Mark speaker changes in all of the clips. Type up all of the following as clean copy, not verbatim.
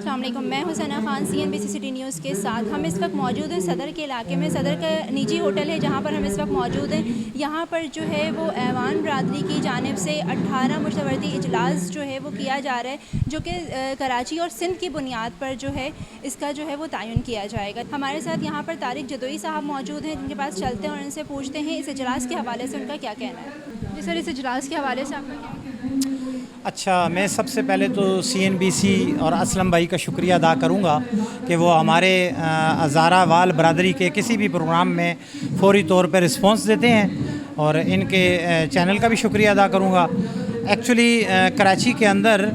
Speaker 1: السلام علیکم، میں حسینہ خان CNBC سٹی نیوز کے ساتھ. ہم اس وقت موجود ہیں صدر کے علاقے میں. صدر کا نجی ہوٹل ہے جہاں پر ہم اس وقت موجود ہیں. یہاں پر جو ہے وہ ایوان برادری کی جانب سے 18 مشاورتی اجلاس جو ہے وہ کیا جا رہا ہے، جو کہ کراچی اور سندھ کی بنیاد پر جو ہے اس کا جو ہے وہ تعین کیا جائے گا. ہمارے ساتھ یہاں پر طارق جدوئی صاحب موجود ہیں، جن کے پاس چلتے ہیں اور ان سے پوچھتے ہیں اس اجلاس کے حوالے سے ان کا کیا کہنا ہے. جی سر، اس اجلاس کے حوالے سے آپ کا کیا کہنا ہے؟
Speaker 2: اچھا، میں سب سے پہلے تو CNBC اور اسلم بھائی کا شکریہ ادا کروں گا کہ وہ ہمارے ہزارہ وال برادری کے کسی بھی پروگرام میں فوری طور پہ رسپانس دیتے ہیں، اور ان کے چینل کا بھی شکریہ ادا کروں گا. ایکچولی کراچی کے اندر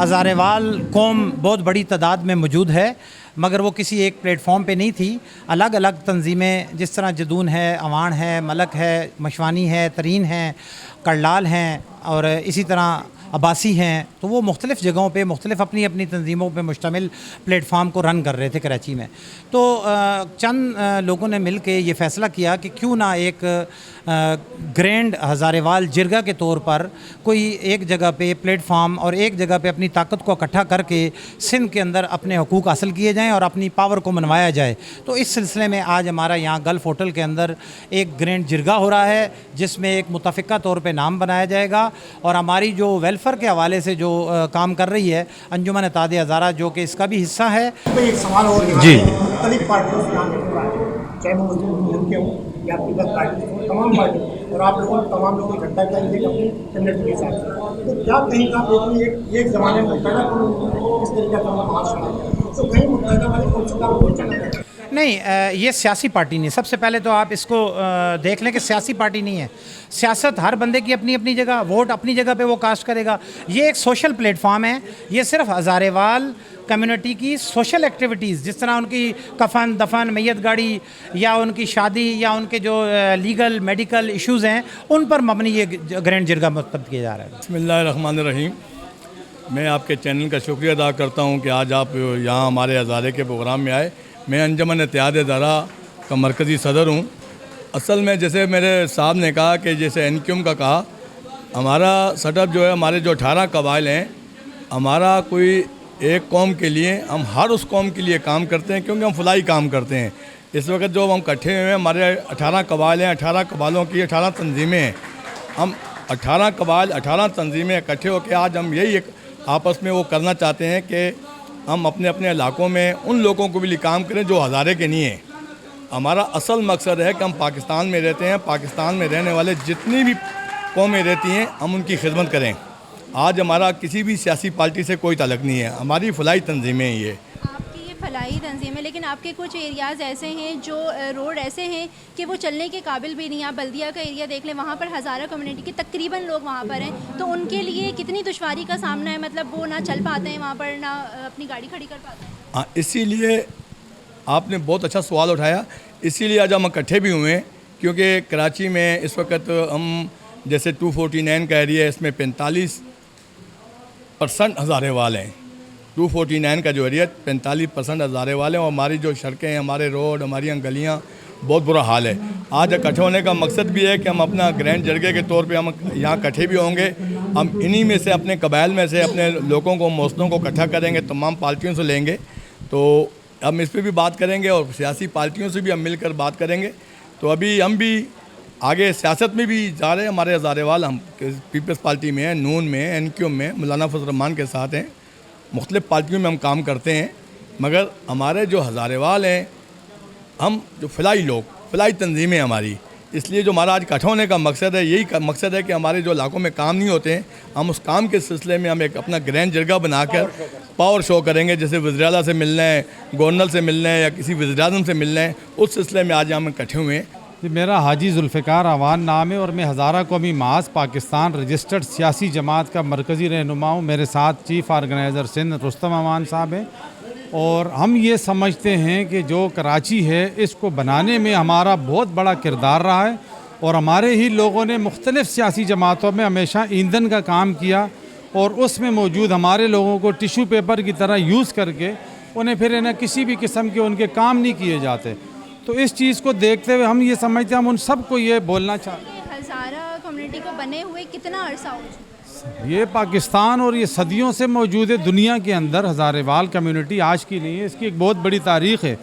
Speaker 2: ہزارہ وال قوم بہت بڑی تعداد میں موجود ہے، مگر وہ کسی ایک پلیٹ فارم پہ نہیں تھی. الگ الگ تنظیمیں جس طرح جدون ہے، اوان ہے، ملک ہے، مشوانی ہے، ترین ہیں، کرلال ہیں، اور اسی طرح عباسی ہیں. تو وہ مختلف جگہوں پہ مختلف اپنی اپنی تنظیموں پہ مشتمل پلیٹ فارم کو رن کر رہے تھے کراچی میں. تو چند لوگوں نے مل کے یہ فیصلہ کیا کہ کیوں نہ ایک گرینڈ ہزارہ وال جرگہ کے طور پر کوئی ایک جگہ پہ پلیٹ فارم اور ایک جگہ پہ اپنی طاقت کو اکٹھا کر کے سندھ کے اندر اپنے حقوق حاصل کیے جائیں اور اپنی پاور کو منوایا جائے. تو اس سلسلے میں آج ہمارا یہاں گلف ہوٹل کے اندر ایک گرینڈ جرگہ ہو رہا ہے، جس میں ایک متفقہ طور پہ نام بنایا جائے گا. اور ہماری جو ویلفیئر کے حوالے سے جو کام کر رہی ہے انجمن اتحاد ہزارہ، جو کہ اس کا بھی حصہ ہے.
Speaker 3: ایک سوال اور
Speaker 2: جی،
Speaker 3: مختلف پارٹیوں سے نام نکل رہا ہے، چاہے وہ مسلم کے ہوں یا پیپلز پارٹی ہوں، تمام پارٹی، اور آپ لوگوں نے تمام لوگوں کو اکٹھا کیا ایک اپنی کمیونٹی کے ساتھ. تو کیا کہیں کا ایک زمانے میں متحدہ کس طریقے کا معاشرہ ہے، تو کہیں متحدہ والے کون سا کام چل رہا ہے؟
Speaker 2: نہیں، یہ سیاسی پارٹی نہیں. سب سے پہلے تو آپ اس کو دیکھ لیں کہ سیاسی پارٹی نہیں ہے. سیاست ہر بندے کی اپنی اپنی جگہ، ووٹ اپنی جگہ پہ وہ کاسٹ کرے گا. یہ ایک سوشل پلیٹ فارم ہے. یہ صرف ہزارہ وال کمیونٹی کی سوشل ایکٹیویٹیز، جس طرح ان کی کفن دفن، میت گاڑی، یا ان کی شادی، یا ان کے جو لیگل میڈیکل ایشوز ہیں، ان پر مبنی یہ گرینڈ جرگہ مرتب کیا جا رہا ہے.
Speaker 4: بسم اللہ الرحمن الرحیم. میں آپ کے چینل کا شکریہ ادا کرتا ہوں کہ آج آپ یہاں ہمارے ہزارے کے پروگرام میں آئے. میں انجمن اتحاد ہزارہ کا مرکزی صدر ہوں. اصل میں جیسے میرے صاحب نے کہا کہ جیسے NQM کا کہا، ہمارا سیٹ اپ جو ہے، ہمارے جو 18 قبائل ہیں، ہمارا کوئی ایک قوم کے لیے، ہم ہر اس قوم کے لیے کام کرتے ہیں، کیونکہ ہم فلاحی کام کرتے ہیں. اس وقت جو ہم اکٹھے ہوئے ہیں، ہمارے 18 قبائل ہیں، 18 قبائلوں کی 18 تنظیمیں ہیں. ہم 18 قبائل 18 تنظیمیں اکٹھے ہو کے آج ہم یہی ایک آپس میں وہ کرنا چاہتے ہیں کہ ہم اپنے اپنے علاقوں میں ان لوگوں کو بھی لیے کام کریں جو ہزارے کے نہیں ہیں. ہمارا اصل مقصد ہے کہ ہم پاکستان میں رہتے ہیں، پاکستان میں رہنے والے جتنی بھی قومیں رہتی ہیں ہم ان کی خدمت کریں. آج ہمارا کسی بھی سیاسی پارٹی سے کوئی تعلق نہیں ہے، ہماری فلاحی تنظیمیں ہیں. یہ
Speaker 1: آپ کی یہ فلاحی تنظیم ہے، لیکن آپ کے کچھ ایریاز ایسے ہیں جو روڈ ایسے ہیں کہ وہ چلنے کے قابل بھی نہیں ہیں. آپ بلدیہ کا ایریا دیکھ لیں، وہاں پر ہزارہ کمیونٹی کے تقریباً لوگ وہاں پر ہیں. تو ان کے لیے کتنی دشواری کا سامنا ہے؟ مطلب وہ نہ چل پاتے ہیں وہاں پر، نہ اپنی گاڑی کھڑی کر پاتے ہیں.
Speaker 4: ہاں، اسی لیے آپ نے بہت اچھا سوال اٹھایا. اسی لیے آج ہم اکٹھے بھی ہوئے ہیں، کیونکہ کراچی میں اس وقت ہم جیسے 249 کا ایریا ہے، اس میں 45% ہزارے وال ہیں. 249 کا جو ایریا 45% ہزارے والے ہیں، اور ہماری جو سڑکیں ہیں، ہمارے روڈ، ہماری گلیاں، بہت برا حال ہے. آج اکٹھے ہونے کا مقصد بھی ہے کہ ہم اپنا گرینڈ جرگے کے طور پہ ہم یہاں اکٹھے بھی ہوں گے. ہم انہی میں سے اپنے قبائل میں سے اپنے لوگوں کو، موسنوں کو اکٹھا کریں گے، تمام پارٹیوں سے لیں گے. تو ہم اس پہ بھی بات کریں گے اور سیاسی پارٹیوں سے بھی ہم مل کر بات کریں گے. تو ابھی ہم بھی آگے سیاست میں بھی جا رہے ہیں. ہمارے ہزارے وال ہم پیپلز پارٹی میں ہیں، نون میں ہیں، NQM میں مولانا فضل الرحمان کے ساتھ ہیں. مختلف پارٹیوں میں ہم کام کرتے ہیں، مگر ہمارے جو ہزارے وال ہیں، ہم جو فلاحی لوگ، فلاحی تنظیمیں ہماری، اس لیے جو ہمارا آج اکٹھا ہونے کا مقصد ہے، یہی مقصد ہے کہ ہمارے جو علاقوں میں کام نہیں ہوتے ہیں، ہم اس کام کے سلسلے میں ہم ایک اپنا گرینڈ جرگہ بنا کر پاور شو کریں گے. جیسے وزیر اعلیٰ سے ملنا ہے، گورنر سے ملنا ہے، یا کسی وزیر اعظم سے ملنا ہے، اس سلسلے میں آج ہم اکٹھے ہوئے ہیں.
Speaker 5: میرا حاجی ذوالفقار اوان نام ہے، اور میں ہزارہ قومی محاذ پاکستان رجسٹرڈ سیاسی جماعت کا مرکزی رہنما ہوں. میرے ساتھ چیف آرگنائزر سندھ رستم اوان صاحب ہیں. اور ہم یہ سمجھتے ہیں کہ جو کراچی ہے، اس کو بنانے میں ہمارا بہت بڑا کردار رہا ہے، اور ہمارے ہی لوگوں نے مختلف سیاسی جماعتوں میں ہمیشہ ایندھن کا کام کیا، اور اس میں موجود ہمارے لوگوں کو ٹیشو پیپر کی طرح یوز کر کے انہیں پھر انہیں کسی بھی قسم کے ان کے کام نہیں کیے جاتے. تو اس چیز کو دیکھتے ہوئے ہم یہ سمجھتے ہیں، ہم ان سب کو یہ بولنا چاہتے ہیں.
Speaker 1: ہزارہ کمیونٹی کو بنے ہوئے کتنا عرصہ ہو چکا ہے؟
Speaker 5: یہ پاکستان اور یہ صدیوں سے موجود ہے دنیا کے اندر. ہزارے وال کمیونٹی آج کی نہیں ہے, اس کی ایک بہت بڑی تاریخ ہے.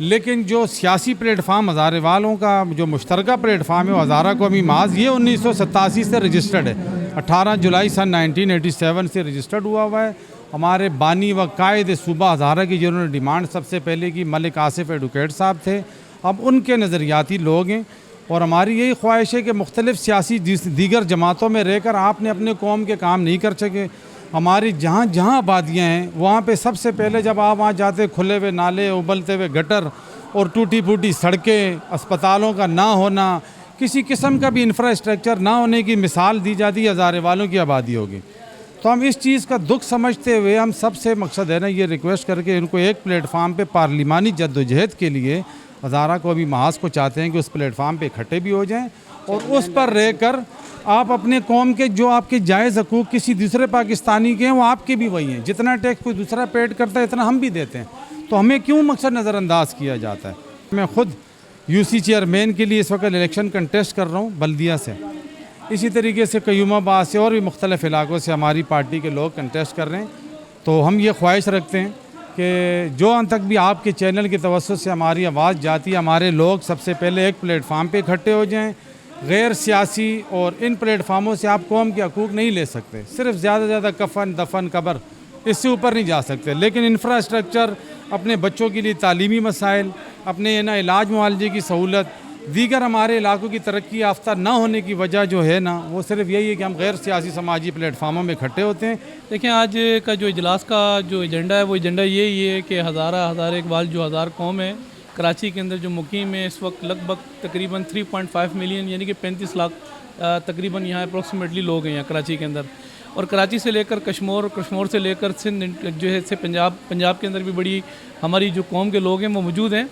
Speaker 5: لیکن جو سیاسی پلیٹ فارم ہزارے والوں کا جو مشترکہ پلیٹ فارم ہے وہ ہزارہ قومی محاذ, یہ 1987 سے رجسٹرڈ ہے. 18 جولائی سن 1987 سے رجسٹرڈ ہوا ہے. ہمارے بانی و قائد صوبہ ہزارہ کی جنہوں نے ڈیمانڈ سب سے پہلے کی ملک آصف ایڈوکیٹ صاحب تھے. اب ان کے نظریاتی لوگ ہیں, اور ہماری یہی خواہش ہے کہ مختلف سیاسی دیگر جماعتوں میں رہ کر آپ نے اپنے قوم کے کام نہیں کر سکے. ہماری جہاں جہاں آبادیاں ہیں وہاں پہ سب سے پہلے جب آپ وہاں جاتے, کھلے ہوئے نالے, ابلتے ہوئے گٹر اور ٹوٹی پھوٹی سڑکیں, اسپتالوں کا نہ ہونا, کسی قسم کا بھی انفراسٹرکچر نہ ہونے کی مثال دی جاتی ہے ہزارے والوں کی آبادی ہوگی. تو ہم اس چیز کا دکھ سمجھتے ہوئے ہم سب سے مقصد ہے نا یہ ریکویسٹ کر کے ان کو ایک پلیٹ فارم پہ پارلیمانی جد و جہد کے لیے ہزارہ قومی محاذ کو چاہتے ہیں کہ اس پلیٹ فارم پہ اکٹھے بھی ہو جائیں, اور اس پر رہ کر آپ اپنے قوم کے جو آپ کے جائز حقوق کسی دوسرے پاکستانی کے ہیں وہ آپ کے بھی وہی ہیں. جتنا ٹیکس کوئی دوسرا پیڈ کرتا ہے اتنا ہم بھی دیتے ہیں. تو ہمیں کیوں مقصد نظر انداز کیا جاتا ہے؟ میں خود UC چیئرمین کے لیے اس وقت الیکشن کنٹیسٹ کر رہا ہوں بلدیہ سے. اسی طریقے سے قیوم آباد سے اور بھی مختلف علاقوں سے ہماری پارٹی کے لوگ کنٹیسٹ کر رہے ہیں. تو ہم یہ خواہش رکھتے ہیں کہ جو ان تک بھی آپ کے چینل کی توسط سے ہماری آواز جاتی ہے, ہمارے لوگ سب سے پہلے ایک پلیٹ فارم پہ اکٹھے ہو جائیں. غیر سیاسی اور ان پلیٹ فارموں سے آپ قوم کے حقوق نہیں لے سکتے. صرف زیادہ سے زیادہ کفن, دفن, قبر, اس سے اوپر نہیں جا سکتے. لیکن انفراسٹرکچر, اپنے بچوں کے لیے تعلیمی مسائل, اپنے نا علاج معالجے کی سہولت, دیگر ہمارے علاقوں کی ترقی یافتہ نہ ہونے کی وجہ جو ہے نا وہ صرف یہی ہے کہ ہم غیر سیاسی سماجی پلیٹ فارموں میں اکٹھے ہوتے ہیں.
Speaker 6: دیکھیں آج کا جو اجلاس کا جو ایجنڈا ہے وہ ایجنڈا یہی ہے کہ ہزارہ اقبال جو ہزار قوم ہے کراچی کے اندر جو مقیم ہے اس وقت لگ بھگ تقریباً 3.5 ملین یعنی کہ 35 لاکھ تقریباً یہاں اپروکسیمیٹلی لوگ ہیں یہاں کراچی کے اندر. اور کراچی سے لے کر کشمور, کشمور سے لے کر سندھ جو ہے سے پنجاب کے اندر بھی بڑی ہماری جو قوم کے لوگ ہیں وہ موجود ہیں.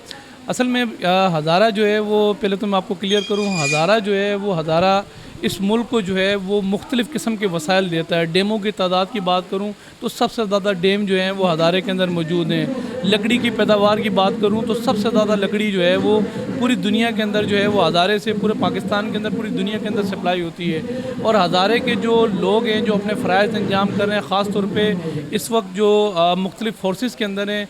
Speaker 6: اصل میں ہزارہ جو ہے وہ پہلے تو میں آپ کو کلیئر کروں, ہزارہ جو ہے وہ ہزارہ اس ملک کو جو ہے وہ مختلف قسم کے وسائل دیتا ہے. ڈیموں کی تعداد کی بات کروں تو سب سے زیادہ ڈیم جو ہیں وہ ہزارے کے اندر موجود ہیں. لکڑی کی پیداوار کی بات کروں تو سب سے زیادہ لکڑی جو ہے وہ پوری دنیا کے اندر جو ہے وہ ہزارے سے پورے پاکستان کے اندر پوری دنیا کے اندر سپلائی ہوتی ہے. اور ہزارے کے جو لوگ ہیں جو اپنے فرائض انجام کر رہے ہیں, خاص طور پہ اس وقت جو مختلف فورسز کے اندر ہیں,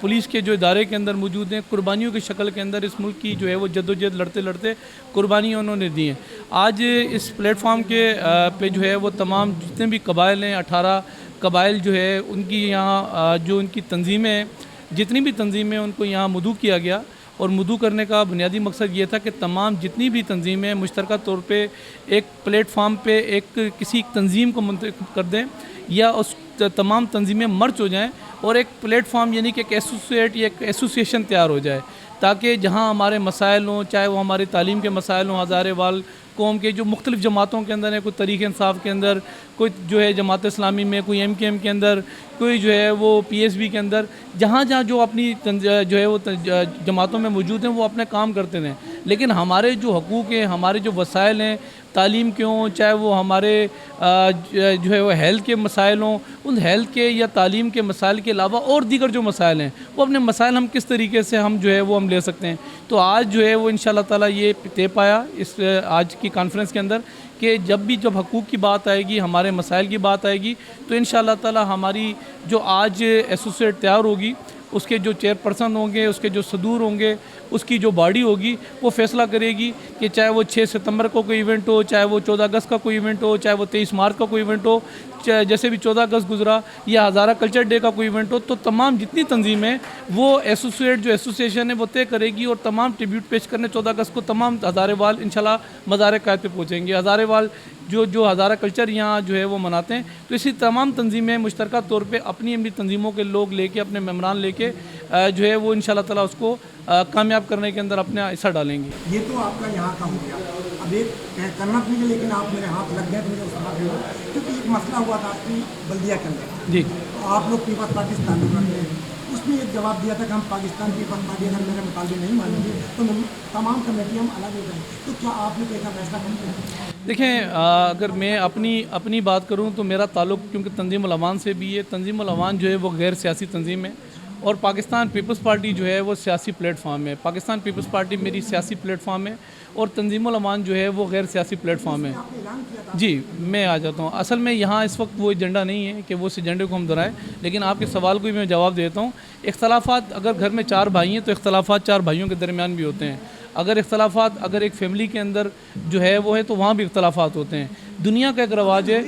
Speaker 6: پولیس کے جو ادارے کے اندر موجود ہیں, قربانیوں کی شکل کے اندر اس ملک کی جو ہے وہ جد و جہد لڑتے لڑتے قربانیاں انہوں نے دی ہیں. آج اس پلیٹ فارم کے پہ جو ہے وہ تمام جتنے بھی قبائل ہیں 18 قبائل جو ہے ان کی یہاں جو ان کی تنظیمیں ہیں, جتنی بھی تنظیمیں ان کو یہاں مدعو کیا گیا. اور مدعو کرنے کا بنیادی مقصد یہ تھا کہ تمام جتنی بھی تنظیمیں مشترکہ طور پہ ایک پلیٹ فارم پہ ایک کسی تنظیم کو منتخب کر دیں یا اس تمام تنظیمیں مرج ہو جائیں اور ایک پلیٹ فارم یعنی کہ ایک ایسوسیٹ یا ایک ایسوسیشن تیار ہو جائے, تاکہ جہاں ہمارے مسائل ہوں, چاہے وہ ہماری تعلیم کے مسائل ہوں, ہزارے وال قوم کے جو مختلف جماعتوں کے اندر ہیں, کوئی تحریک انصاف کے اندر, کوئی جو ہے جماعت اسلامی میں, کوئی MKM کے اندر, کوئی جو ہے وہ PSB کے اندر, جہاں جہاں جو اپنی جو ہے وہ جماعتوں میں موجود ہیں وہ اپنے کام کرتے ہیں. لیکن ہمارے جو حقوق ہیں, ہمارے جو وسائل ہیں, تعلیم کے ہوں, چاہے وہ ہمارے جو ہے وہ ہیلتھ کے مسائل ہوں, ان ہیلتھ کے یا تعلیم کے مسائل کے علاوہ اور دیگر جو مسائل ہیں وہ اپنے مسائل ہم کس طریقے سے ہم جو ہے وہ ہم لے سکتے ہیں. تو آج جو ہے وہ انشاءاللہ تعالیٰ یہ طے پایا اس آج کی کانفرنس کے اندر کہ جب حقوق کی بات آئے گی, ہمارے مسائل کی بات آئے گی, تو انشاءاللہ تعالیٰ ہماری جو آج ایسوسیٹ تیار ہوگی اس کے جو چیئرپرسن ہوں گے, اس کے جو صدور ہوں گے, اس کی جو باڈی ہوگی وہ فیصلہ کرے گی کہ چاہے وہ 6 ستمبر کو کوئی ایونٹ ہو, چاہے وہ 14 اگست کا کوئی ایونٹ ہو, چاہے وہ 23 مارچ کا کوئی ایونٹ ہو, جیسے بھی 14 اگست گزرا یا ہزارہ کلچر ڈے کا کوئی ایونٹ ہو, تو تمام جتنی تنظیمیں وہ ایسوسیٹ جو ایسوسیشن ہے وہ طے کرے گی اور تمام ٹریبیوٹ پیش کرنے 14 اگست کو تمام ہزارے وال انشاءاللہ مزار قائد پہ پہنچیں گے. ہزارے وال جو ہزارہ کلچر یہاں جو ہے وہ مناتے ہیں, تو اسی تمام تنظیمیں مشترکہ طور پہ اپنی تنظیموں کے لوگ لے کے, اپنے ممبران لے کے جو ہے وہ انشاءاللہ تعالیٰ اس کو کامیاب کرنے کے اندر اپنا حصہ ڈالیں گے.
Speaker 3: یہ تو آپ کا یہاں کا ہو گیا. اب ایک کرنا نہیں, لیکن آپ میرے ہاتھ لگ گئے تو مجھے سمجھ گیا, کیونکہ ایک مسئلہ ہوا تھا آپ کی بلدیہ کے اندر.
Speaker 6: جی,
Speaker 3: آپ لوگ پیپلز پارٹی سے تعلق رکھتے ہیں, اس میں ایک جواب دیا تھا کہ ہم پاکستان پیپلز پارٹی اگر میرے مطالبے نہیں مانیں گے تو تمام کمیٹی ہم الگ ہو جائیں. تو کیا آپ نے کیسا فیصلہ کرنا؟
Speaker 6: دیکھیں اگر میں اپنی بات کروں تو میرا تعلق کیونکہ تنظیم الامان سے بھی ہے. تنظیم الامان جو ہے وہ غیر سیاسی تنظیم ہے اور پاکستان پیپلز پارٹی جو ہے وہ سیاسی پلیٹ فارم ہے. پاکستان پیپلز پارٹی میری سیاسی پلیٹ فارم ہے اور تنظیم الامان جو ہے وہ غیر سیاسی پلیٹ فارم ہے. جی میں آ جاتا ہوں. اصل میں یہاں اس وقت وہ ایجنڈا نہیں ہے کہ وہ اس ایجنڈے کو ہم دہرائیں, لیکن آپ کے سوال کو بھی میں جواب دیتا ہوں. اختلافات اگر گھر میں 4 بھائی ہیں تو اختلافات 4 بھائیوں کے درمیان بھی ہوتے ہیں. اگر اختلافات اگر ایک فیملی کے اندر جو ہے وہ ہے تو وہاں بھی اختلافات ہوتے ہیں. دنیا کا ایک رواج ہے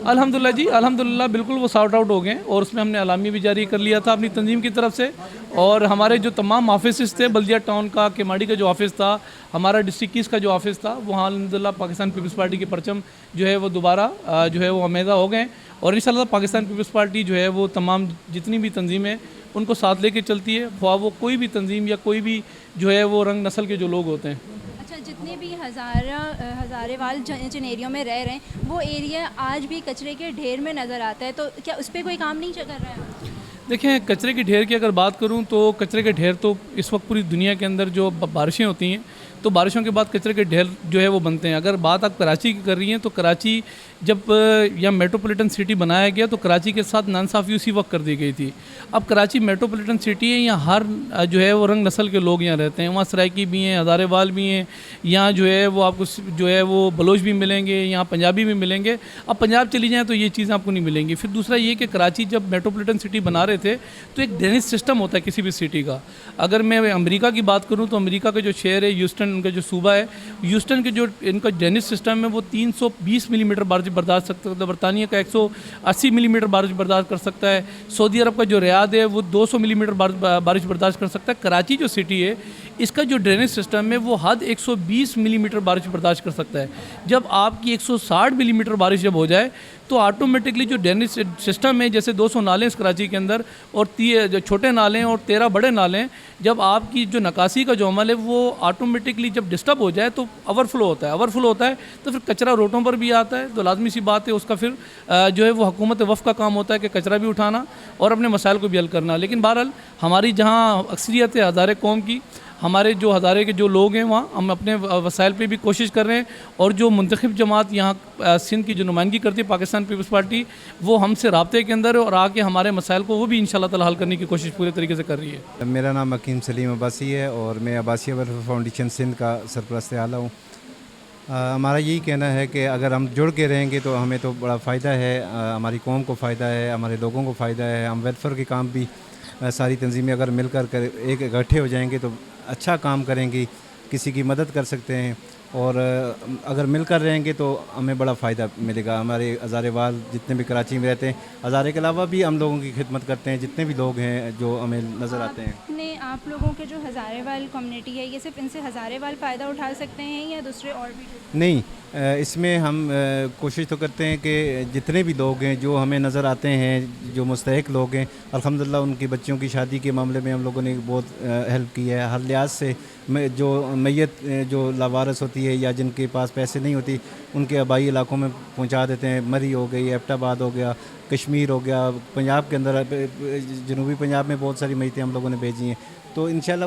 Speaker 6: الحمدللہ. جی الحمدللہ بالکل وہ سارٹ آؤٹ ہو گئے اور اس میں ہم نے اعلامیہ بھی جاری کر لیا تھا اپنی تنظیم کی طرف سے. اور ہمارے جو تمام آفیسز تھے, بلدیہ ٹاؤن کا, کیماڑی کا جو آفس تھا, ہمارا ڈسٹرکٹ کیس کا جو آفس تھا, وہاں الحمدللہ پاکستان پیپلز پارٹی کے پرچم جو ہے وہ دوبارہ جو ہے وہ عمیدہ ہو گئے. اور انشاءاللہ پاکستان پیپلز پارٹی جو ہے وہ تمام جتنی بھی تنظیمیں ان کو ساتھ لے کے چلتی ہے, خواہ وہ کوئی بھی تنظیم یا کوئی بھی جو ہے وہ رنگ نسل کے جو لوگ ہوتے ہیں.
Speaker 1: اچھا, جتنے بھی ہزارے وال جن ایریوں میں رہ رہے ہیں وہ ایریا آج بھی کچرے کے ڈھیر میں نظر آتا ہے, تو کیا اس پہ کوئی کام نہیں کر رہا ہے؟
Speaker 6: دیکھیں کچرے کے ڈھیر کی اگر بات کروں تو کچرے کے ڈھیر تو اس وقت پوری دنیا کے اندر جو بارشیں ہوتی ہیں تو بارشوں کے بعد کچرے کے ڈھیر جو ہے وہ بنتے ہیں. اگر بات آپ کراچی کی کر رہی ہیں تو کراچی جب یا میٹروپولیٹن سٹی بنایا گیا تو کراچی کے ساتھ ناانصافی اسی وقت کر دی گئی تھی. اب کراچی میٹروپولیٹن سٹی ہے, یہاں ہر جو ہے وہ رنگ نسل کے لوگ یہاں رہتے ہیں. وہاں سرائکی بھی ہیں, ہزارے وال بھی ہیں, یہاں جو ہے وہ آپ کو جو ہے وہ بلوچ بھی ملیں گے, یہاں پنجابی بھی ملیں گے. اب پنجاب چلی جائیں تو یہ چیزیں آپ کو نہیں ملیں گی. پھر دوسرا یہ کہ کراچی جب میٹروپولیٹن سٹی بنا رہے تھے تو ایک ڈرینیج سسٹم ہوتا ہے کسی بھی سٹی کا. اگر میں امریکہ کی بات کروں تو امریکہ کا جو شہر ہے ہیوسٹن, ان کا جو صوبہ ہے ہیوسٹن کے جو ان کا ڈرینیج سسٹم ہے وہ 320 ملی میٹر بارش برداشت کر سکتا ہے. برطانیہ کا 180 ملی میٹر بارش برداشت کر سکتا ہے. سعودی عرب کا جو ریاض ہے وہ 200 ملی میٹر بارش برداشت کر سکتا ہے. کراچی جو سٹی ہے اس کا جو ڈرینیج سسٹم ہے وہ حد 120 ملی میٹر بارش برداشت کر سکتا ہے. جب آپ کی 160 ملی میٹر بارش جب ہو جائے تو آٹومیٹکلی جو ڈرینیج سسٹم ہے, جیسے 200 نالے ہیں کراچی کے اندر اور چھوٹے نالے ہیں اور 13 بڑے نالے ہیں, جب آپ کی جو نکاسی کا جو عمل ہے وہ آٹومیٹکلی جب ڈسٹرب ہو جائے تو اوور فلو ہوتا ہے تو پھر کچرا روڈوں پر بھی آتا ہے. تو لازمی سی بات ہے اس کا پھر جو ہے وہ حکومت وفد کا کام ہوتا ہے کہ کچرا بھی اٹھانا اور اپنے مسائل کو بھی حل کرنا. لیکن بہرحال ہماری جہاں اکثریت ہے ہزارے قوم کی, ہمارے جو ہزارے کے جو لوگ ہیں وہاں ہم اپنے وسائل پہ بھی کوشش کر رہے ہیں. اور جو منتخب جماعت یہاں سندھ کی جو نمائندگی کرتی ہے پاکستان پیپلز پارٹی, وہ ہم سے رابطے کے اندر ہے اور آ کے ہمارے مسائل کو وہ بھی انشاءاللہ تعالی حل کرنے کی کوشش پورے طریقے سے کر رہی ہے.
Speaker 7: میرا نام حکیم سلیم عباسی ہے اور میں عباسیہ ویلفیئر فاؤنڈیشن سندھ کا سرپرست اعلیٰ ہوں. ہمارا یہی کہنا ہے کہ اگر ہم جڑ کے رہیں گے تو ہمیں تو بڑا فائدہ ہے, ہماری قوم کو فائدہ ہے, ہمارے لوگوں کو فائدہ ہے. ہم ویلفیئر کے کام بھی ساری تنظیمیں اگر مل کر ایک اکٹھے ہو جائیں گے تو اچھا کام کریں گی, کسی کی مدد کر سکتے ہیں. اور اگر مل کر رہیں گے تو ہمیں بڑا فائدہ ملے گا. ہمارے ہزارے وال جتنے بھی کراچی میں رہتے ہیں, ہزارے کے علاوہ بھی ہم لوگوں کی خدمت کرتے ہیں جتنے بھی لوگ ہیں جو ہمیں نظر آتے ہیں.
Speaker 1: آپ لوگوں کے جو ہزارے وال کمیونٹی ہے یہ صرف ان سے ہزارے وال فائدہ اٹھا سکتے ہیں یا دوسرے اور بھی؟
Speaker 7: نہیں, اس میں ہم کوشش تو کرتے ہیں کہ جتنے بھی لوگ ہیں جو ہمیں نظر آتے ہیں, جو مستحق لوگ ہیں, الحمدللہ ان کی بچوں کی شادی کے معاملے میں ہم لوگوں نے بہت ہیلپ کی ہے. ہر لحاظ سے جو میت جو لاوارث ہوتی ہے یا جن کے پاس پیسے نہیں ہوتی ان کے آبائی علاقوں میں پہنچا دیتے ہیں. مری ہو گئی, ایبٹ آباد ہو گیا, کشمیر ہو گیا, پنجاب کے اندر جنوبی پنجاب میں بہت ساری میتیں ہم لوگوں نے بھیجی ہیں. تو انشاءاللہ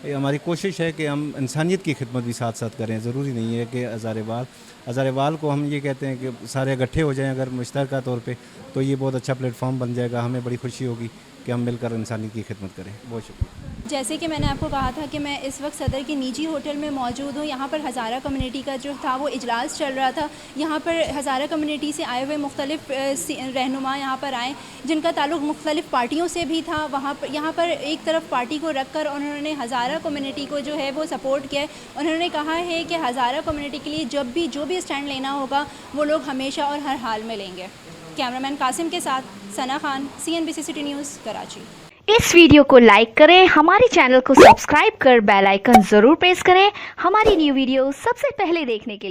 Speaker 7: ہماری کوشش ہے کہ ہم انسانیت کی خدمت بھی ساتھ ساتھ کریں. ضروری نہیں ہے کہ ہزارے وال کو ہم یہ کہتے ہیں کہ سارے اکٹھے ہو جائیں اگر مشترکہ طور پہ تو یہ بہت اچھا پلیٹ فارم بن جائے گا. ہمیں بڑی خوشی ہوگی کہ ہم مل کر انسانیت کی خدمت کریں. بہت شکریہ.
Speaker 1: جیسے کہ میں نے آپ کو کہا تھا کہ میں اس وقت صدر کے نجی ہوٹل میں موجود ہوں. یہاں پر ہزارہ کمیونٹی کا جو تھا وہ اجلاس چل رہا تھا. یہاں پر ہزارہ کمیونٹی سے آئے ہوئے مختلف رہنما یہاں پر آئے جن کا تعلق مختلف پارٹیوں سے بھی تھا. یہاں پر ایک طرف پارٹی کو رکھ کر انہوں نے ہزارہ کمیونٹی کو جو ہے وہ سپورٹ کیا. انہوں نے کہا ہے کہ ہزارہ کمیونٹی کے لیے جو بھی اسٹینڈ لینا ہوگا وہ لوگ ہمیشہ اور ہر حال میں لیں گے. کیمرامین قاسم کے ساتھ Sana Khan, CNBC city news, Karachi.
Speaker 8: اس ویڈیو کو لائک کریں, ہمارے چینل کو سبسکرائب کر بیل آئیکن ضرور پریس کریں ہماری نیو ویڈیو سب سے پہلے دیکھنے کے لیے.